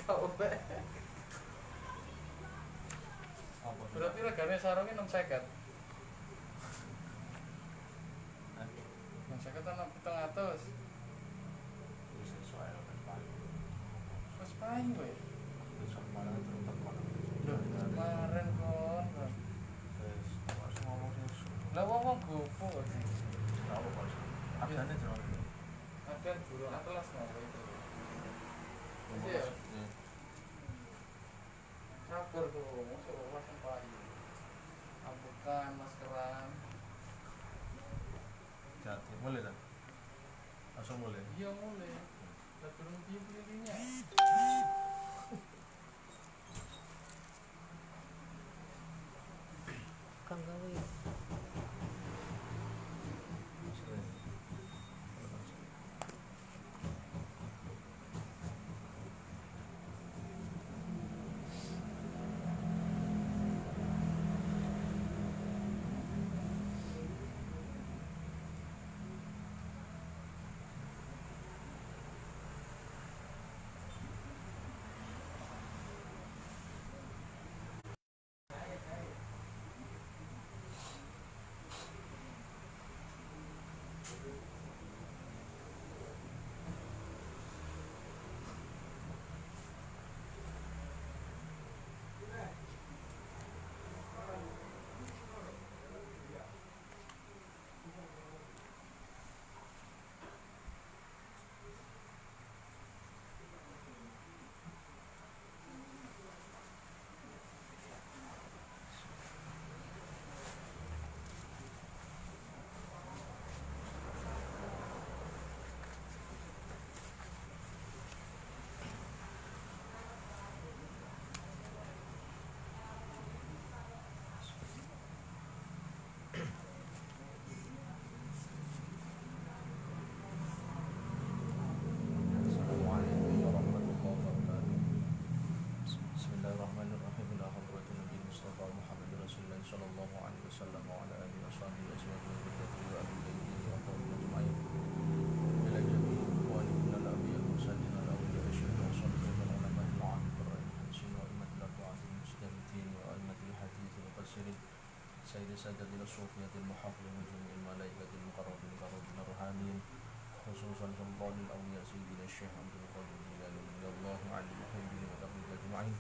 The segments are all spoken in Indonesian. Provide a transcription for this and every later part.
Kabeh. Apa tuh? Berarti regane sarunge 650. 650 ana 700. Wis sesuai wis paling. Wes paling kowe. Besok malah tetep malah. Loh, kemarin kon. Wis harus ngomong sih. Lah wong gopo sih. Apa kok? Absane jero. Ada burung atlas ngopo itu. Iya. Sabar tuh, masuk langsung payu. Ambukan, maskeran. Jati mulai dah. Langsung mulai. Iya mulai. Lah belum pilih-pilihnya. Kang gawe. سيد سادة الصوفية المحافظين وجميع الملائكة المقربين القربين الروحانيين خصوصا سلطان الأولياء سيدنا الشيخ عبد القادر الجيلاني رضي الله عن المحبين والأخيار أجمعين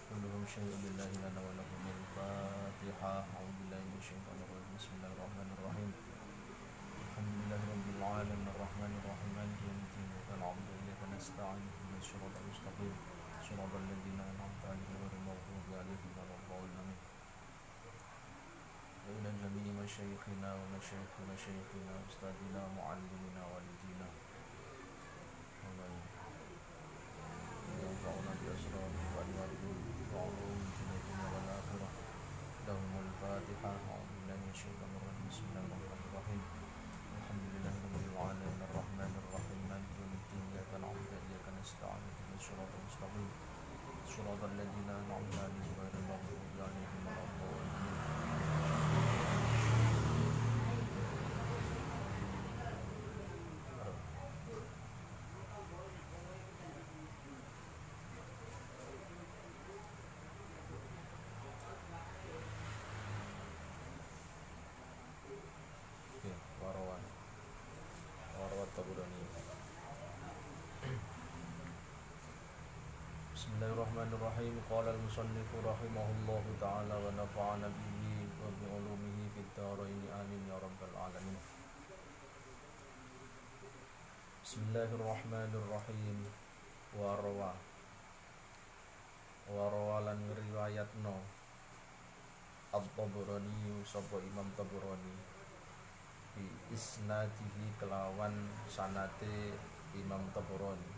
كلهم شيء لله لنا ولهم الفاتحة. أعوذ بالله من الشيطان الرجيم بسم الله الرحمن الرحيم الحمد لله رب العالمين الرحمن الرحيم مالك يوم الدين إياك نعبد وإياك نستعين اهدنا الصراط المستقيم صراط الذين أنعمت عليهم غير المغضوب عليهم ولا الضالين. وإلى جميع مشايخنا ومشايخ مشايخنا أستاذنا معلمنا والدينا ومن ينفعنا بأسرار وأنوارهم وعلوم في الدنيا والآخرة لهم الفاتحة. أعوذ بالله من الشيطان الرجيم بسم الله الرحمن الرحيم الحمد لله رب العالمين الرحمن الرحيم مالك يوم الدين إياك نعبد وإياك نستعين اهدنا الصراط المستقيم صراط الذين أنعمت عليهم غير المغضوب عليهم ولا الضالين. Bismillahirrahmanirrahim. Qala al-musannif rahimahullahu ta'ala wa nafa'ana bihi wa bi'ulumihi fid dharain amin ya rabbal alamin. Bismillahirrahmanirrahim. Wa rawalan riwayatno At-Tabrani sapa Imam Tabrani bi isnadihi kelawan sanate Imam Tabrani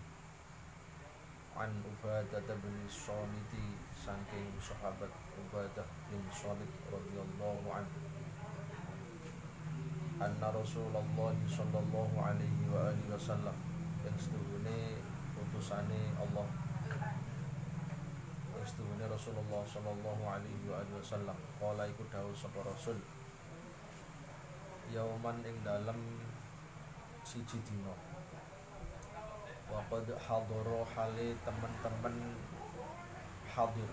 an Ubadah bin Samiti saking sahabat Ubadah bin Samit radhiyallahu anhu anna Rasulullah sallallahu alaihi wa alihi wasallam yang setuhune utusane Allah setuhune Rasulullah sallallahu alaihi wa alihi wasallam qala iku dawuh sapa Rasul yauman ing dalem siji dina wa qad hadara hale temen-temen hadir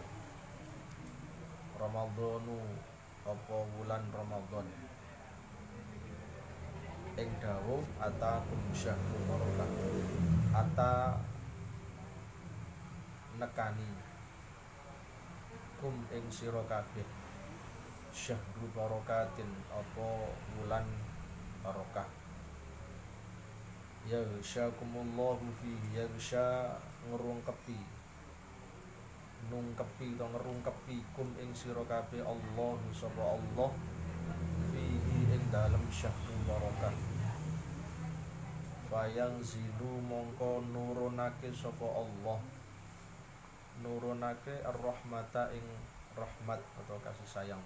Ramadhanu apa wulan Ramadan ing dawuh atakum syahrul barakah ata nekani kum ing sira kabeh syahrul barakatin apa wulan barokah ya syakumullahu fihi ya sya ngrungkepi nungkepi to ngerungkepi kum ing sira kabeh Allah sapa Allah fihi ing dalem syahrul barakah fayang zilu mongko nurunake sapa Allah nurunake ar-rahmata ing rahmat atau kasih sayang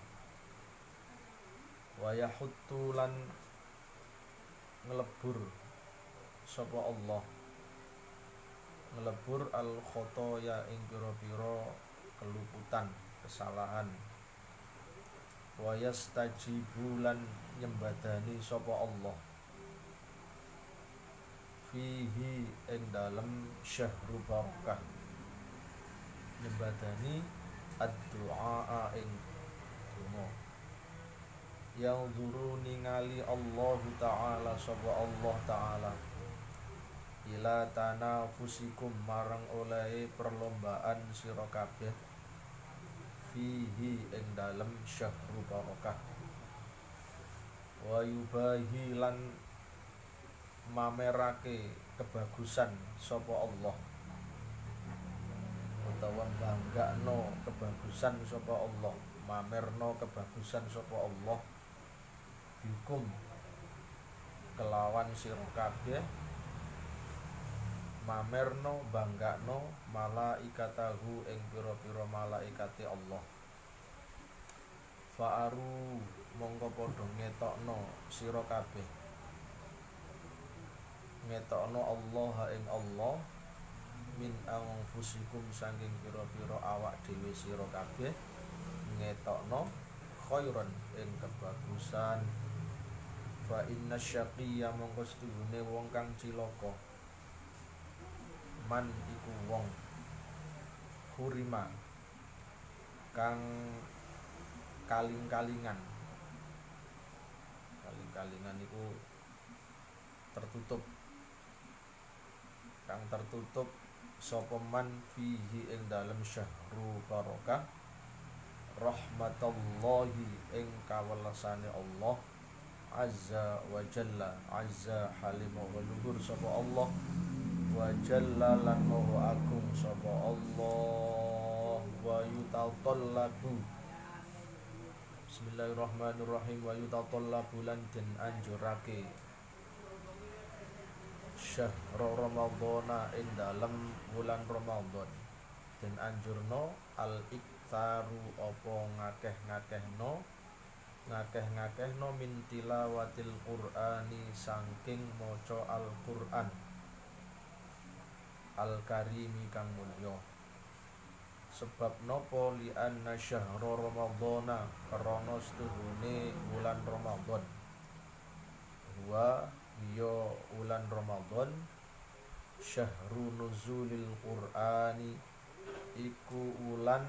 wa yahuttu lan ngelebur sapa Allah ngelebur al khotoya ing pira-pira keluputan kesalahan wa yastajibu lan nyembadani sapa Allah fihi ing dalem syahrul barakah nyembadani ad-du'a ing donga yang zuru ningali Allah Ta'ala sapa Allah Ta'ala ila tanafusikum marang olehe perlombaan sira kabeh fihi ing dalem syahrul barakah wa yubahi lan mamerake kebagusan sapa Allah utawa banggakno kebagusan sapa Allah mamerno kebagusan sapa Allah bikum kelawan sira kabeh mamerno banggakno malaikatahu ing pira-pira malaikate Allah fa'aru mongko padha ngetokno sira kabeh ngetokno Allah ing Allah min anfusikum saking pira-pira awak dhewe sira kabeh ngetokno khairan ing kebagusan fa inna syaqiyya mongko setuhune wong kang cilaka man iku wong hurima kang kaling-kalingan iku tertutup kang tertutup sapa man fihi ing dalem syahrul barakah rahmatullahi ing kawelasane Allah azza wa jalla azza halimah wa luhur sapa Allah wa jalla lan maha agung sapa Allah wa yutatallabu bismillahirrahmanirrahim wa yutatallabu lan den anjurake syahrul ramadhana ing dalem wulan Ramadan den anjurno al iktaru apa ngakeh-ngakehno min tilawatil qur'ani saking maca al-Qur'an al-karimi kang mulya sebab napa li anna syahrul ramadhana karana setuhune wulan Ramadan wa ya wulan Ramadan syahru nuzulil qur'ani iku wulan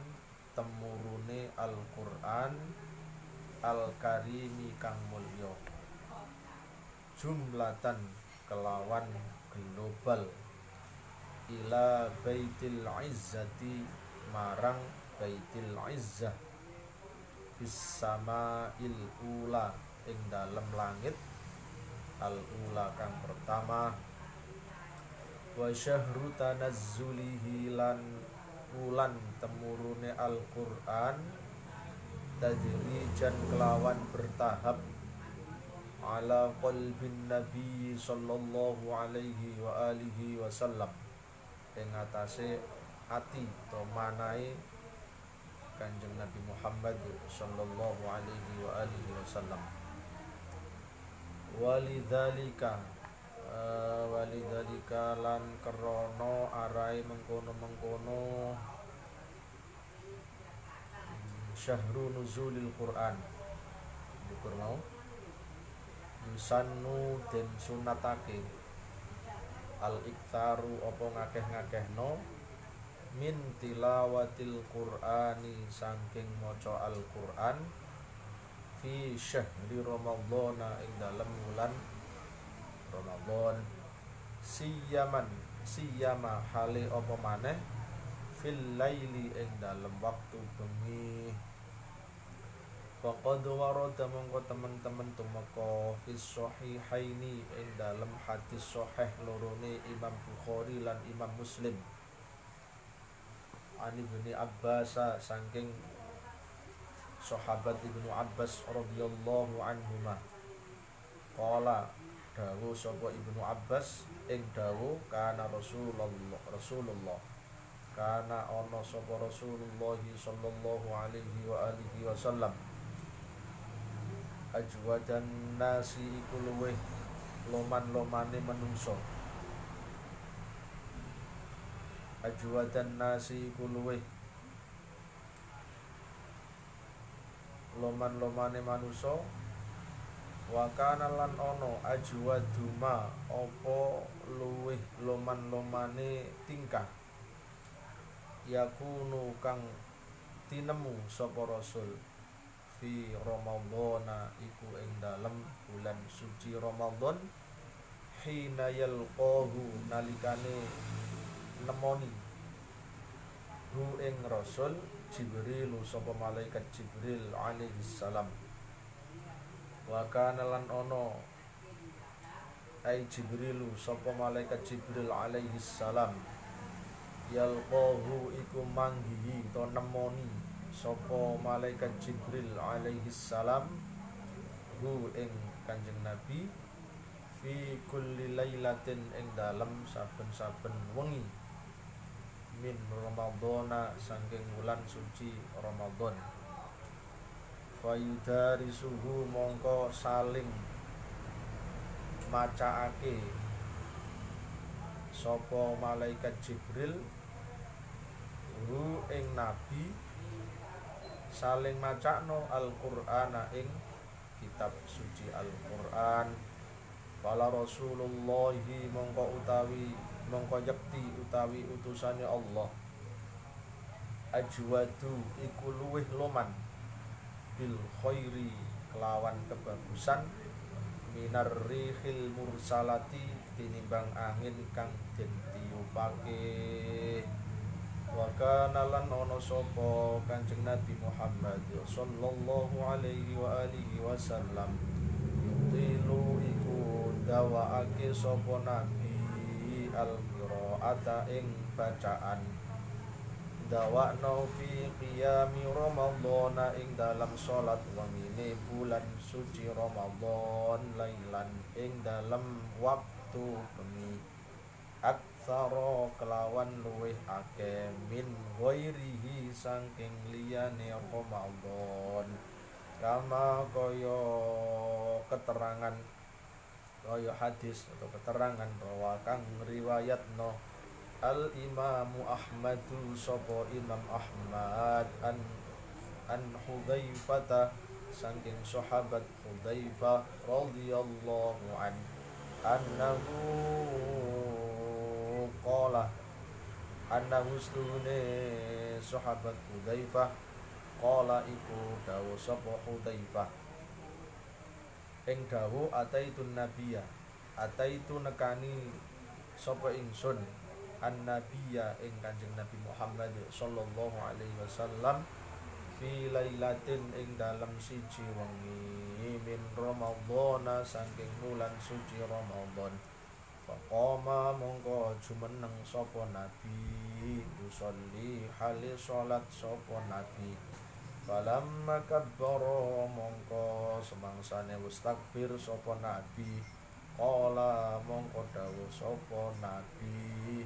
temurune al-Qur'an al-karimi kang mulya jumlatan kelawan global ila baitil izzati marang baitil izzah fis sama'il ula ing dalem langit al ula kang pertama wa syahru tanazzulihi lan wulan temurune Al-Qur'an tadrijan kelawan bertahap ala qalbin nabi sallallahu alaihi wa alihi wasallam ing atase ati to manahe Kanjeng Nabi Muhammad sallallahu alaihi wa alihi wasallam walidzalika lan krana arai mengkono-mengkono syahru nuzulil Qur'an dukur mau yusannu den sunatake al-iktsaru apa ngakeh-ngakehno min tilawatil qur'ani saking maca al-Qur'an fi syahri ramadhana ing dalem wulan Ramadan siyama hale apa maneh fil laili ing dalem waktu bengi. Faqad warada mongko temen-temen tumeka fis sahihaini ing dalem hadis sahih lorone Imam Bukhari lan Imam Muslim. Ani bin Abbas saking sahabat Ibnu Abbas radhiyallahu anhuma. Qala dawuh sapa Ibnu Abbas ing dawuh kana Rasulullah kana ana sapa Rasulullah sallallahu alaihi wa alihi wasallam ajwadan nasi iku luweh loman-lomane manungsa ajwadan nasi iku luweh loman-lomane manusa wa kana lan ana ajwaduma apa luweh loman-lomane tingkah yakunu kang tinemu sapa rasul fi Ramadhana iku ing dalem bulan suci Ramadan hina yalqahu nalikane nemoni hu ing rasul Jibril sapa malaikat Jibril alaihi salam wa kana lan ana ai Jibril sapa malaikat Jibril alaihi salam yalqahu iku manggihi to nemoni sapa malaikat Jibril alaihi salam hu ing Kanjeng Nabi fi kulli lailatin ing dalem saben-saben wengi min Ramadhana saking wulan suci Ramadan. Fayudarisuhu mongko saling macaake sapa malaikat Jibril hu ing Nabi saling macakno Al-Qur'ana ing kitab suci Al-Qur'an. Fala Rasulullahi mongko yakti utawi utusane Allah ajwadu iku luweh loman bil khairi kelawan kebagusan minar rihil mursalati tinimbang angin kang den tiupake. Wa kana lan ana sapa Kanjeng Nabi Muhammad sallallahu alaihi wa alihi wasallam yutilu iku dawaake sapa Nabi al-qiraata ing bacaan dawakna fi qiyami Ramadhana ing dalam salat wangine bulan suci Ramadan lailan ing dalam waktu bengi aktsara kelawan luweh akeh min ghairihi saking liyane Ramadan kama kaya keterangan kaya hadis atau keterangan bahwa kang riwayatno Al-Imamu Ahmadu sapa Imam Ahmad an Hudzaifah saking sahabat Hudzaifah radhiyallahu an annahu qala annahu stune sahabat Hudzaifah qala iku dawuh sapa Hudzaifah ing dawuh ataitun nabiyya ataitu nekani sapa ingsun an-nabiyya ing Kanjeng Nabi Muhammad sallallahu alaihi wasallam fi lailatin ing dalam siji wengi min Ramadhana saking wulan suci Ramadan. Faqama mongko jumeneng sapa nabi usolli hale salat sapa nabi falamma kabbara mongko semangsane wis takbir sapa nabi qala mongko dawuh sapa nabi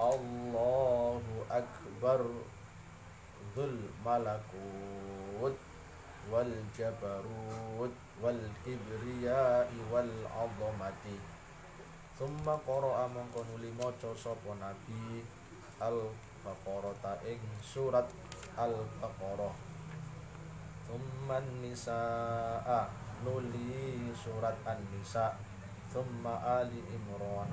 Allahu akbar dzul malakut wal jabarut wal kibriyai wal azamati. Summa qara'a mongko nuli maca sapa nabi Al-Baqarah ing surat Al-Baqarah. Summa Nisaa nuli surat An-Nisa. Summa Ali Imran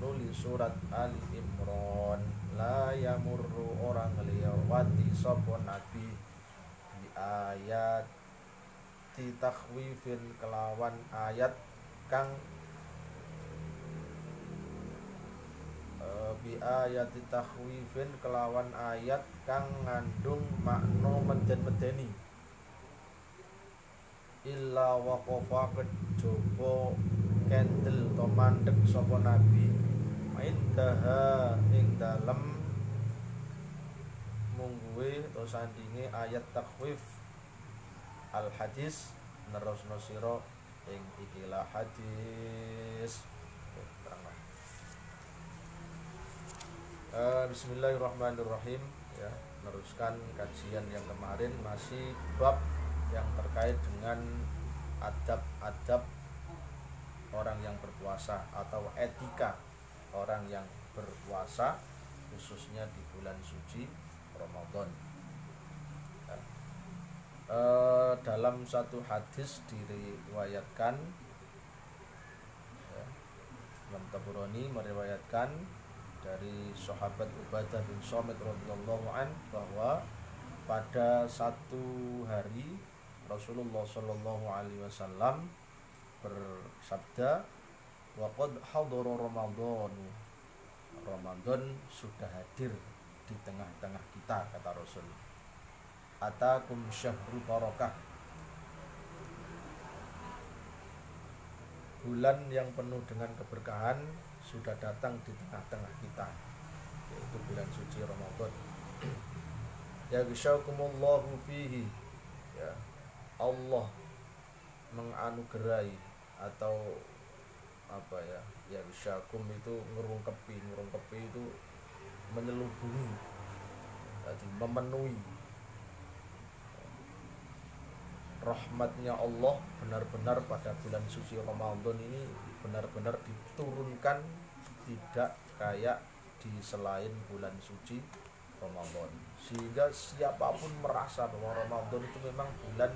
nuli surat Ali Imran. La yamurru orang nglewati sapa nabi bi ayat takhwifin kelawan ayat kang bi ayat takhwifin kelawan ayat kang ngandung makna meden-medeni illa waqafa kejaba kendel to mandeg sapa nabi indaha ing dalem mungguhe to sandinge ayat takhwif al hadis nerusno sira ing ikilah hadis. Bismillahirrahmanirrahim ya, meneruskan kajian yang kemarin masih bab yang terkait dengan adab-adab orang yang berpuasa atau etika orang yang berpuasa khususnya di bulan suci Ramadan. Ya. Dalam satu hadis diriwayatkan ya, Imam Tabrani meriwayatkan dari sahabat Ubadah bin Samit radhiyallahu an bahwa pada satu hari Rasulullah sallallahu alaihi wasallam bersabda, wa qad hadara Ramadan sudah hadir di tengah-tengah kita, kata Rasul. Atakum syahrul barakah, bulan yang penuh dengan keberkahan sudah datang di tengah-tengah kita, yaitu bulan suci Ramadan. Ya ghasyakumullahu fihi, ya Allah menganugerahi atau apa ya, ya ghasyakum itu ngerungkepi itu menyelubungi, jadi memenuhi rahmatnya Allah benar-benar pada bulan suci Ramadan ini benar-benar diturunkan, tidak kayak di selain bulan suci Ramadan, sehingga siapapun merasa bahwa Ramadan itu memang bulan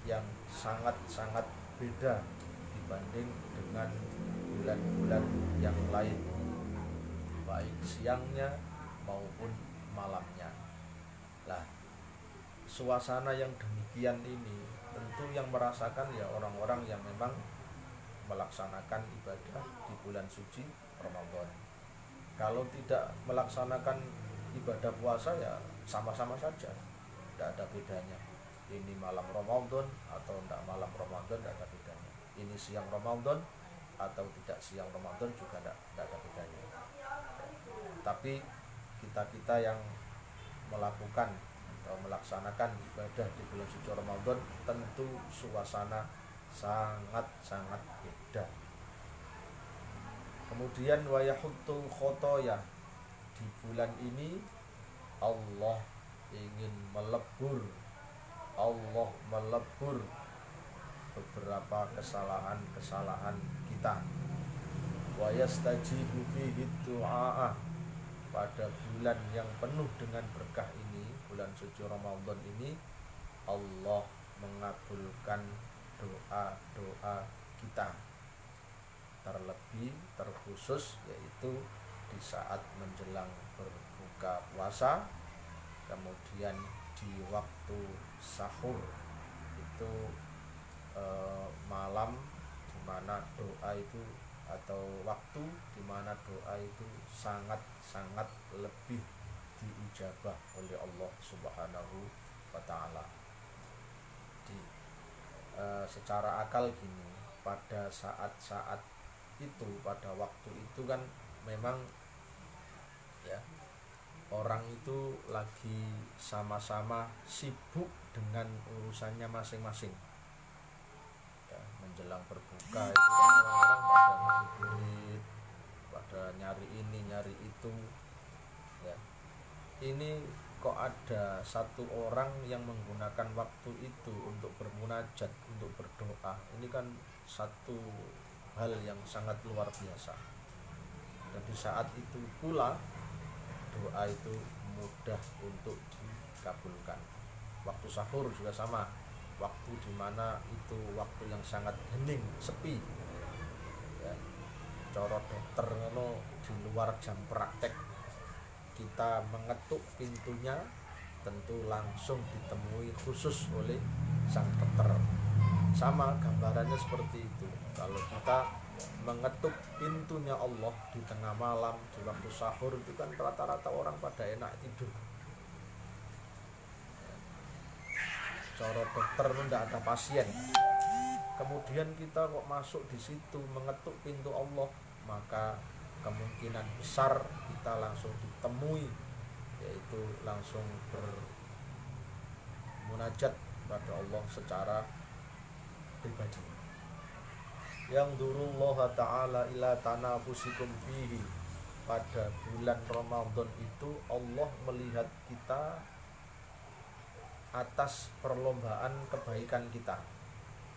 yang sangat-sangat beda dibanding dengan bulan-bulan yang lain, baik siangnya maupun malamnya. Lah, suasana yang demikian ini tentu yang merasakan ya orang-orang yang memang melaksanakan ibadah di bulan suci Ramadan. Kalau tidak melaksanakan ibadah puasa ya sama-sama saja, tidak ada bedanya. Ini malam Ramadan atau tidak malam Ramadan, tidak ada bedanya. Ini siang Ramadan atau tidak siang Ramadan juga tidak ada bedanya. Tapi kita yang melakukan atau melaksanakan ibadah di bulan suci Ramadan tentu suasana sangat-sangat beda. Kemudian wa yahuttul khotoya, di bulan ini Allah ingin melebur beberapa kesalahan kita. Wa yastajibu fihi du'a, pada bulan yang penuh dengan berkah ini, bulan suci Ramadan ini, Allah mengabulkan doa-doa kita, terlebih terkhusus yaitu di saat menjelang berbuka puasa, kemudian di waktu sahur itu malam di mana doa itu atau waktu di mana doa itu sangat-sangat lebih diijabah oleh Allah Subhanahu wa taala. Secara akal gini, pada saat-saat itu, pada waktu itu kan memang ya orang itu lagi sama-sama sibuk dengan urusannya masing-masing. Ya, menjelang berbuka itu kan orang-orang pada ngasih duit, pada nyari ini nyari itu. Ya, ini kok ada satu orang yang menggunakan waktu itu untuk bermunajat, untuk berdoa. Ini kan satu hal yang sangat luar biasa. Dan di saat itu pula doa itu mudah untuk dikabulkan. Waktu sahur juga sama, waktu dimana itu waktu yang sangat hening, sepi ya. cara dokter ngono di luar jam praktek kita mengetuk pintunya tentu langsung ditemui khusus oleh sang dokter. Sama gambarannya seperti itu. Kalau kita mengetuk pintunya Allah di tengah malam di waktu sahur itu kan rata-rata orang pada enak tidur. Cara dokter tidak ada pasien. Kemudian kita kok masuk di situ mengetuk pintu Allah, maka kemungkinan besar kita langsung ditemui, yaitu langsung bermunajat pada Allah secara pribadi. Yang durullah ta'ala ila tanafusikum fihi. Pada bulan Ramadan itu Allah melihat kita atas perlombaan kebaikan kita.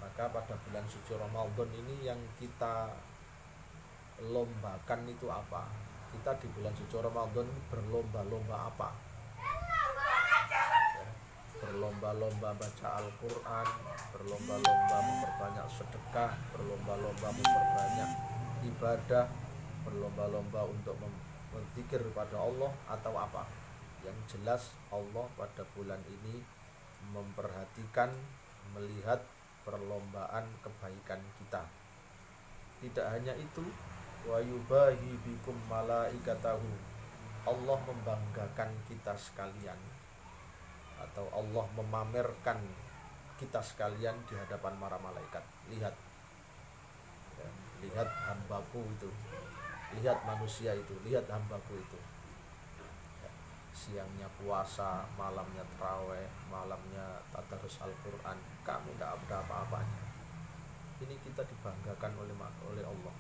Maka pada bulan suci Ramadan ini yang kita lombakan itu apa? Kita di bulan suci Ramadan berlomba-lomba apa? Berlomba-lomba baca Al-Quran, berlomba-lomba memperbanyak sedekah, berlomba-lomba memperbanyak ibadah, berlomba-lomba untuk berzikir kepada Allah, atau apa? Yang jelas Allah pada bulan ini memperhatikan, melihat perlombaan kebaikan kita. Tidak hanya itu, wa yubahi bikum malaikatahu. Allah membanggakan kita sekalian, atau Allah memamerkan kita sekalian di hadapan para malaikat. Lihat, ya, lihat hambaku itu, lihat manusia itu, lihat hambaku itu. Ya, siangnya puasa, malamnya tarawih, malamnya tadarus Al-Quran, kami tidak ada apa-apanya. Ini kita dibanggakan oleh Allah,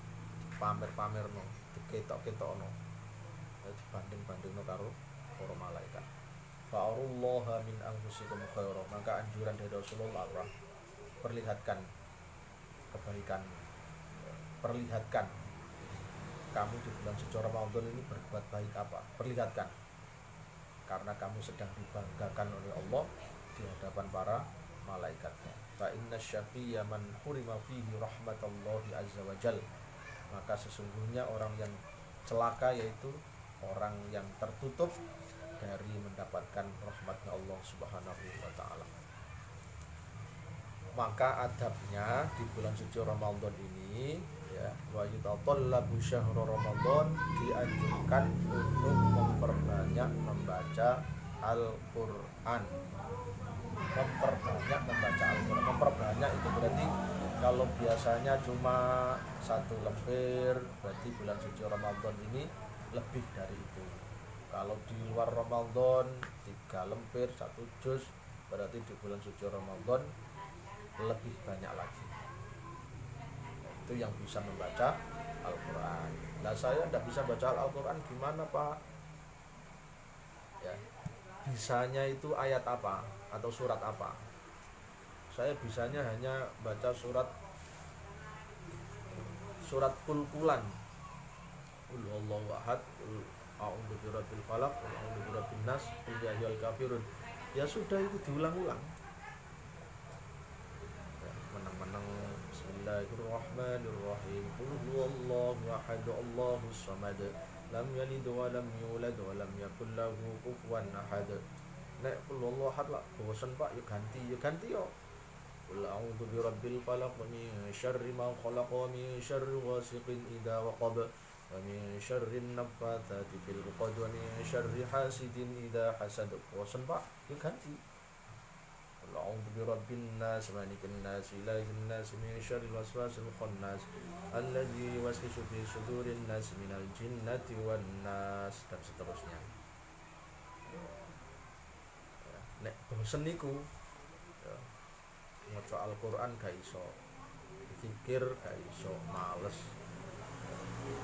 pamer-pamerno, diketok-ketokno, dibanding-bandingno karo para malaikat. Fa'arullaha min anfusikum khaira. Maka anjuran dari Rasulullah, perlihatkan kebaikan, perlihatkan kamu di bulan suci Ramadan ini berbuat baik apa, perlihatkan, karena kamu sedang dibanggakan oleh Allah di hadapan para malaikatnya. Fa inna syaqiyya man hurima fihi rahmatallahi azza wa jal. Maka sesungguhnya orang yang celaka yaitu orang yang tertutup dari mendapatkan rahmatnya Allah Subhanahu wa ta'ala. Maka adabnya di bulan suci Ramadan ini, ya, wa yutatallabu syahr Ramadan, dianjurkan untuk memperbanyak membaca Al-Qur'an. Memperbanyak membaca Al-Qur'an. Memperbanyak itu berarti kalau biasanya cuma 1 lembar, berarti bulan suci Ramadan ini lebih dari itu. Kalau di luar Ramadan 3 lembar 1 juz, berarti di bulan suci Ramadan lebih banyak lagi. Itu yang bisa membaca Al-Quran. Nah, saya tidak bisa baca Al-Quran, gimana Pak? Ya, bisanya itu ayat apa atau surat apa? Saya bisanya hanya baca surat kul-kulan, qul huwallahu ahad, qul a'udzu birabbil falaq, qul a'udzu birabbin nas, qul ya ayyuhal kafirun. Ya sudah, itu diulang-ulang. Ya, menang-menang bismillahirrahmanirrahim, qul huwallahu ahad, Allahus samad, lam yalid wa lam yulad wa lam yakul lahu kufuwan ahad. Nek qul huwallahu ahad lah bosen Pak, ya ganti yo. Qul a'udzu birabbil falaq min syarri ma khalaq wa min syarri ghasiqin idza waqab wa min syarri naffatsati fil 'uqad wa min syarri hasidin idza hasad. Bosan Pak, ya ganti. Qul a'udzu birabbin nas malikin nas ilahin nas min syarril waswasil khannas alladzi yuwaswisu fi sudurin nas minal jinnati wan nas, dan seterusnya. Nek bosen niku, maca Al-Quran gak iso, zikir gak iso, males,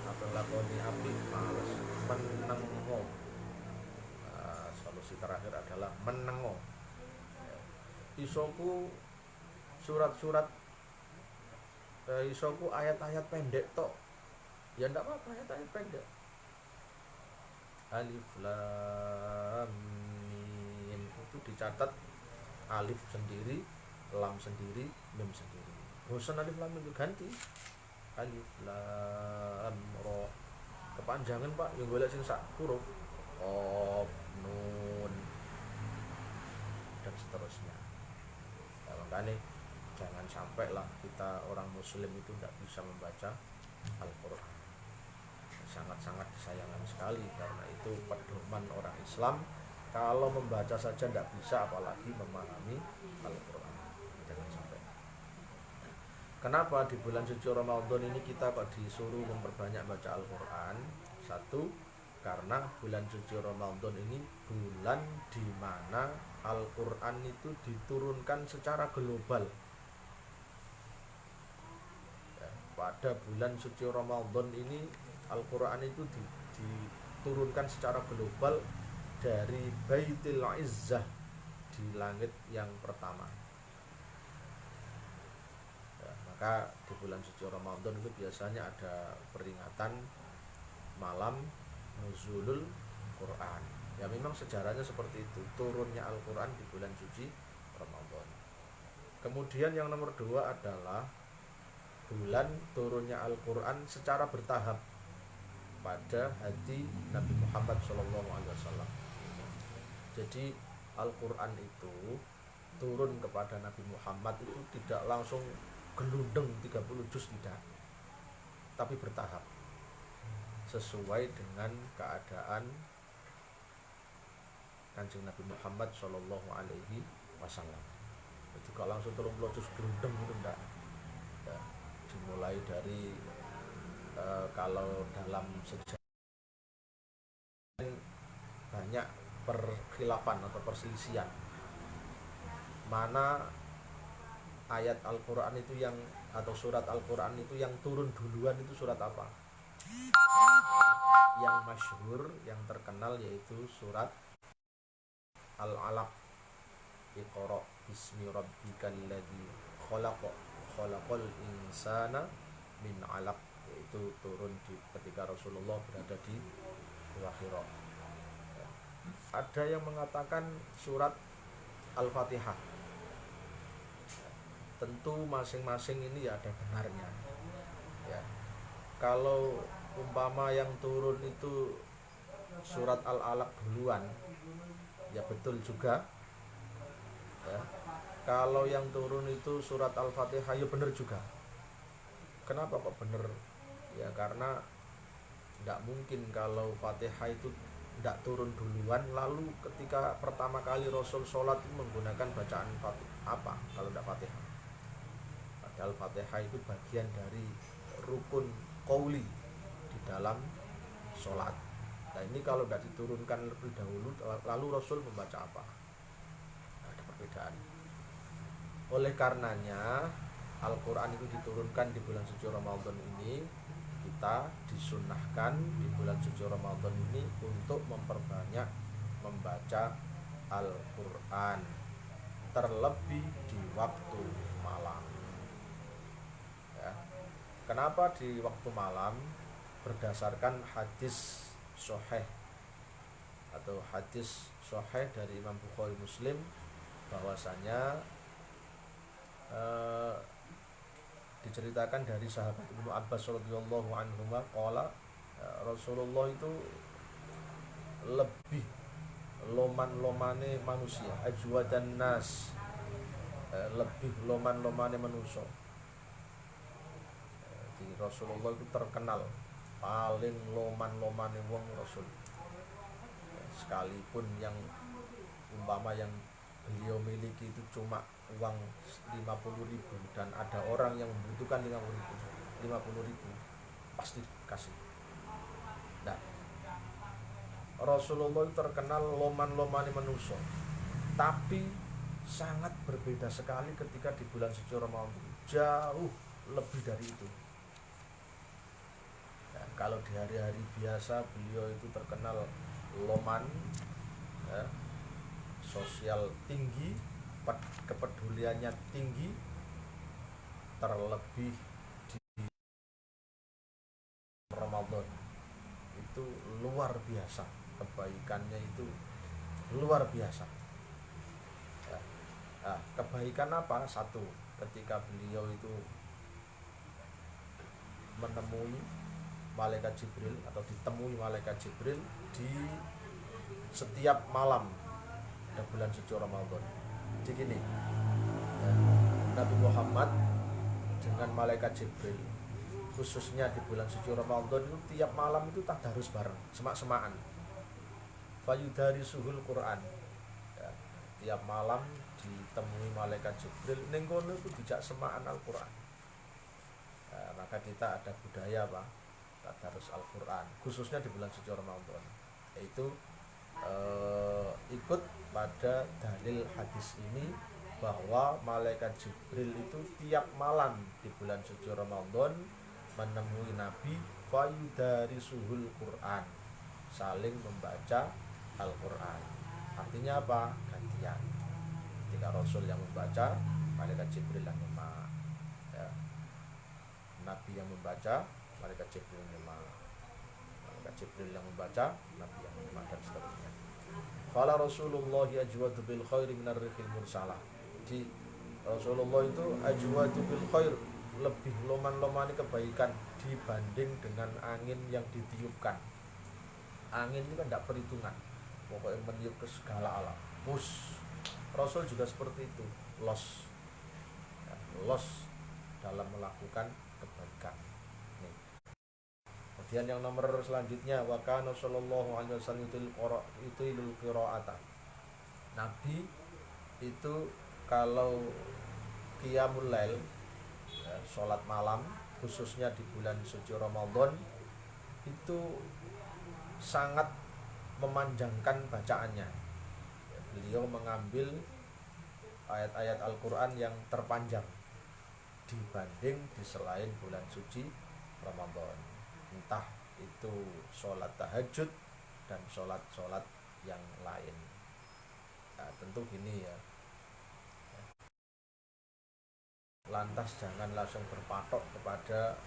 apa lakoni apik males, menengo. Solusi terakhir adalah menengo. Isoku surat-surat, isoku ayat-ayat pendek tok, ya ndak apa-apa, ayat-ayat pendek. Alif lam mim itu dicatat, alif sendiri, lam sendiri, mim sendiri. Bosan alif lam mim ganti. alif lam ra. Kepanjangan Pak, yang golek sing sak huruf. Qaf, nun, dan seterusnya. Ya, makanya jangan sampai lah kita orang muslim itu tidak bisa membaca Al-Quran. Sangat-sangat disayangkan sekali, karena itu pedoman orang Islam. Kalau membaca saja tidak bisa, apalagi memahami Al-Quran. Jangan sampai. Kenapa di bulan suci Ramadan ini kita kok disuruh memperbanyak baca Al-Quran? Satu, karena bulan suci Ramadan ini bulan di mana Al-Quran itu diturunkan secara global. Ya, pada bulan suci Ramadan ini Al-Quran itu diturunkan secara global dari Baitul Izzah di langit yang pertama. Ya, maka di bulan suci Ramadan itu biasanya ada peringatan malam Nuzulul Quran. Ya memang sejarahnya seperti itu, turunnya Al-Quran di bulan suci Ramadan. Kemudian yang nomor 2 adalah bulan turunnya Al-Quran secara bertahap pada hati Nabi Muhammad SAW. Jadi Al-Quran itu turun kepada Nabi Muhammad itu tidak langsung gelundeng 30 juz, tidak, tapi bertahap sesuai dengan keadaan Kanjeng Nabi Muhammad SAW. Jadi kalau langsung 30 juz gelundeng itu enggak. Ya, dimulai dari kalau dalam sejarah banyak perkhilafan atau perselisihan mana ayat Al-Quran itu yang, atau surat Al-Quran itu yang turun duluan itu surat apa. Yang masyhur, yang terkenal yaitu surat Al-Alaq. Iqra bismi rabbikal ladzi khalaq, khalaqal insana min 'alaq. Itu turun ketika Rasulullah berada di Gua Hira. Ada yang mengatakan surat Al-Fatihah. Tentu masing-masing ini ya ada benarnya. Ya. Kalau umpama yang turun itu surat Al-Alaq duluan, ya betul juga. Ya. Kalau yang turun itu surat Al-Fatihah, ya benar juga. Kenapa kok benar? Ya karena tidak mungkin kalau Fatihah itu tidak turun duluan, lalu ketika pertama kali Rasul sholat itu menggunakan bacaan Fatihah apa kalau tidak Fatihah. Padahal Fatihah itu bagian dari rukun qauli di dalam sholat. Nah ini kalau tidak diturunkan lebih dahulu, lalu Rasul membaca apa? Ada perbedaan. Oleh karenanya Al-Quran itu diturunkan di bulan suci Ramadan ini. Kita disunnahkan di bulan suci Ramadan ini untuk memperbanyak membaca Al-Quran, terlebih di waktu malam. Ya. Kenapa di waktu malam? Berdasarkan hadis sahih atau hadis sahih dari Imam Bukhari Muslim, bahwasanya diceritakan dari sahabat Ibnu Abbas radhiyallahu anhu qala, Rasulullah itu lebih loman-lomane manusia, ajwadan nas, lebih loman-lomane manusia. Jadi Rasulullah itu terkenal paling loman-lomane wong Rasul. Sekalipun yang umpama yang beliau miliki itu cuma uang 50.000 dan ada orang yang membutuhkan 50.000, pasti kasih. Nah, Rasulullah terkenal loman-lomane manusia, tapi sangat berbeda sekali ketika di bulan suci Ramadan, jauh lebih dari itu. Ya, kalau di hari-hari biasa beliau itu terkenal loman, ya, sosial tinggi, kepeduliannya tinggi, terlebih di Ramadan itu luar biasa, kebaikannya itu luar biasa. Ya. Nah, kebaikan apa? Satu, ketika beliau itu menemui malaikat Jibril atau ditemui malaikat Jibril di setiap malam pada bulan suci Ramadan. Jadi gini, Nabi Muhammad dengan malaikat Jibril khususnya di bulan suci Ramadan itu tiap malam itu tadarus bareng, semak-semakan. Fayudari suhul Quran. Ya, tiap malam ditemui malaikat Jibril ning kono itu dijak semakan Al-Qur'an. Ya, maka kita ada budaya apa? Tadarus Al-Qur'an khususnya di bulan suci Ramadan. Yaitu ikut pada dalil hadis ini bahwa malaikat Jibril itu tiap malam di bulan suci Ramadan menemui Nabi fayudari suhul Quran, saling membaca Al-Quran. Artinya apa? Gantian. Ketika Rasul yang membaca, malaikat Jibril yang nyimak. Ya. Nabi yang membaca, malaikat Jibril yang nyimak. Malaikat Jibril yang membaca, Nabi yang nyimak, dan seterusnya. Qala Rasulullah ajwadu bil khairi minar rihil mursalah. Di Rasulullah itu ajwadu bil khair, lebih loman-lomani kebaikan dibanding dengan angin yang ditiupkan. Angin itu kan tidak perhitungan, pokoknya meniup ke segala alam. Rasul juga seperti itu, los dalam melakukan kebaikan. Nih. Kemudian yang nomor selanjutnya, wa kana sallallahu alaihi wasallam itu ilul qiraata. Nabi itu kalau qiyamul lail, ya, sholat malam khususnya di bulan suci Ramadan itu sangat memanjangkan bacaannya. Beliau mengambil ayat-ayat Al-Quran yang terpanjang dibanding di selain bulan suci Ramadan. Entah itu sholat tahajud dan sholat-sholat yang lain. Nah, tentu gini ya. Lantas jangan langsung berpatok kepada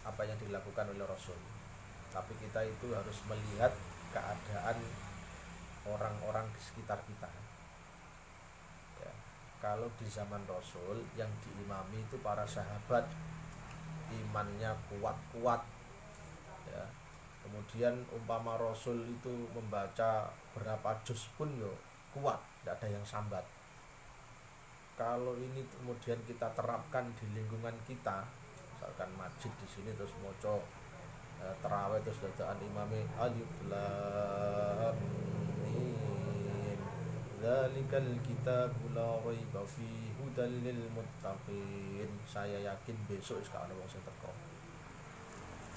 apa yang dilakukan oleh Rasul. Tapi kita itu harus melihat keadaan orang-orang di sekitar kita. Ya, kalau di zaman Rasul yang diimami itu para sahabat, imannya kuat-kuat. Ya, kemudian umpama Rasul itu membaca berapa juz pun yo kuat, tidak ada yang sambat. Kalau ini kemudian kita terapkan di lingkungan kita, misalkan masjid di sini terus moco terawih terus dadaan imame alif lam mim dzalikal kitabul la raiba fihi hudal lil muttaqin. Saya yakin besok sekarang wong sing teko.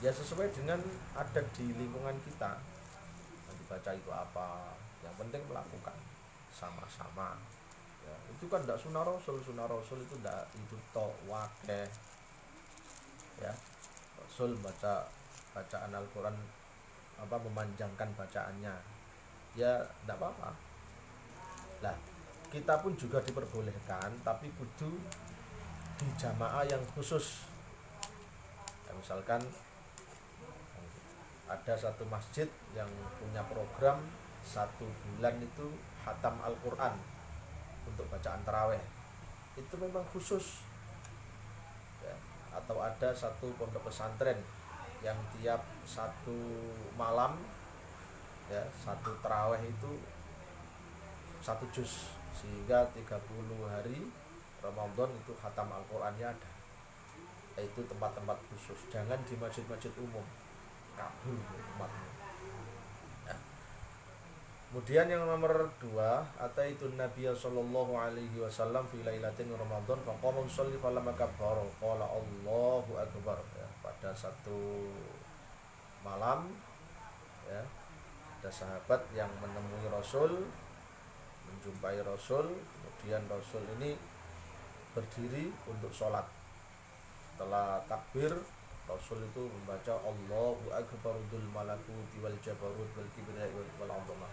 Ya sesuai dengan adat di lingkungan kita. Yang dibaca itu apa? Yang penting melakukan sama-sama. Ya, itu kan tidak sunnah Rasul itu tidak itu tok wakeh. Ya, Rasul bacaan Al-Quran memanjangkan bacaannya, ya tidak apa-apa. Lah kita pun juga diperbolehkan, tapi kudu di jamaah yang khusus. Ya, misalkan ada satu masjid yang punya program 1 bulan itu khatam Al-Quran untuk bacaan taraweh, itu memang khusus. Ya, atau ada satu pondok pesantren yang tiap 1 malam, ya, 1 taraweh itu 1 juz, sehingga 30 hari Ramadan itu khatam Al-Qurannya ada. Itu tempat-tempat khusus, jangan di masjid-masjid umum, kabul umatnya. Ya. Kemudian yang nomor 2, ataitun Nabiya sallallahu alaihi wasallam fi lailatin Ramadan faqama yusalli falamma kabbara qala Allahu akbar. Ya, pada satu malam, ya, ada sahabat yang menemui Rasul, menjumpai Rasul, kemudian Rasul ini berdiri untuk sholat. Setelah takbir, Rasul itu membaca Allahu akbar dzul malakuti wal jabarut wal kibriyai wal 'azamah.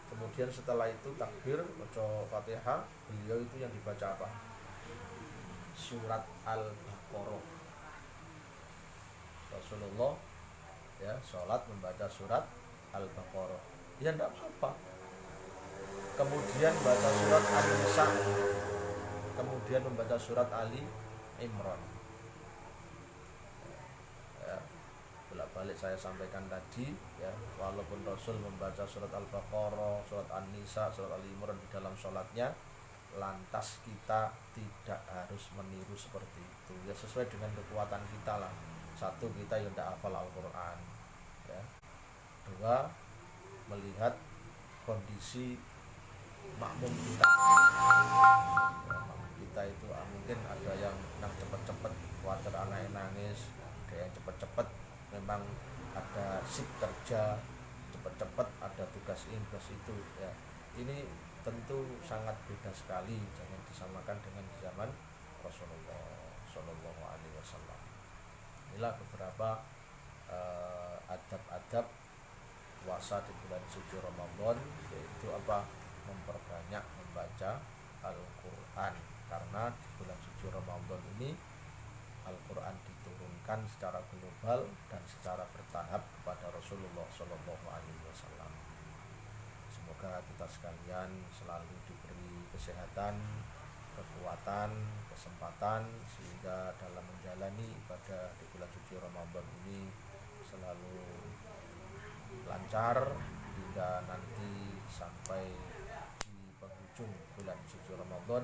Kemudian setelah itu takbir, baca Fatihah, beliau itu yang dibaca apa? Surat Al-Baqarah. Rasulullah, ya, sholat membaca surat Al-Baqarah. Ya tidak apa-apa. Kemudian baca surat An-Nisa, kemudian membaca surat Ali Imran. bolak-balik saya sampaikan tadi ya, walaupun Rasul membaca surat Al-Baqarah, surat An-Nisa, surat Al-Imran di dalam sholatnya, lantas kita tidak harus meniru seperti itu ya, sesuai dengan kekuatan kita lah. Satu, kita yang tidak hafal Al-Quran ya. Dua, melihat kondisi makmum kita ya, makmum kita itu mungkin ada yang cepet-cepet khawatir anaknya nangis, ada yang cepet-cepet memang ada sip kerja, cepet-cepet ada tugas ini tugas itu ya. Ini tentu sangat beda sekali, jangan disamakan dengan di zaman Rasulullah Shallallahu Alaihi Wasallam. Inilah beberapa adab-adab puasa di bulan suci Ramadan, yaitu apa? Memperbanyak membaca Al-Quran, karena di bulan suci Ramadan ini Al-Quran diturunkan secara global dan secara bertahap kepada Rasulullah Shallallahu Alaihi Wasallam. Semoga kita sekalian selalu diberi kesehatan, kekuatan, kesempatan, sehingga dalam menjalani ibadah di bulan suci Ramadan ini selalu lancar hingga nanti sampai di penghujung bulan suci Ramadan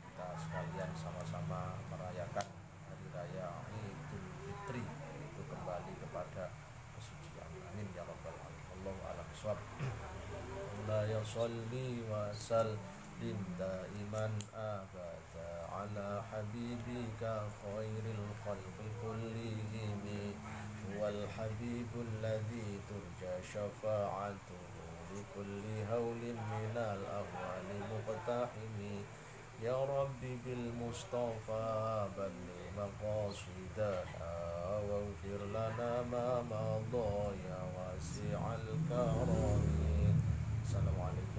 kita sekalian sama-sama merayakan hari raya Idul Fitri, yaitu kembali kepada kesucian. Amin ya rabbal alamin. Wallahu a'lam bishawab. La yusalli wa sallim daiman abada ala habibika khairil khalqi kullihim wal habibul ladzi turja syafa'atuhu li kulli haulin minal ahwali muqtahimi. Ya Rabbi bil Mustafa balli maqasidana waghfir lana ma madha ya wasi'al karami. Assalamualaikum.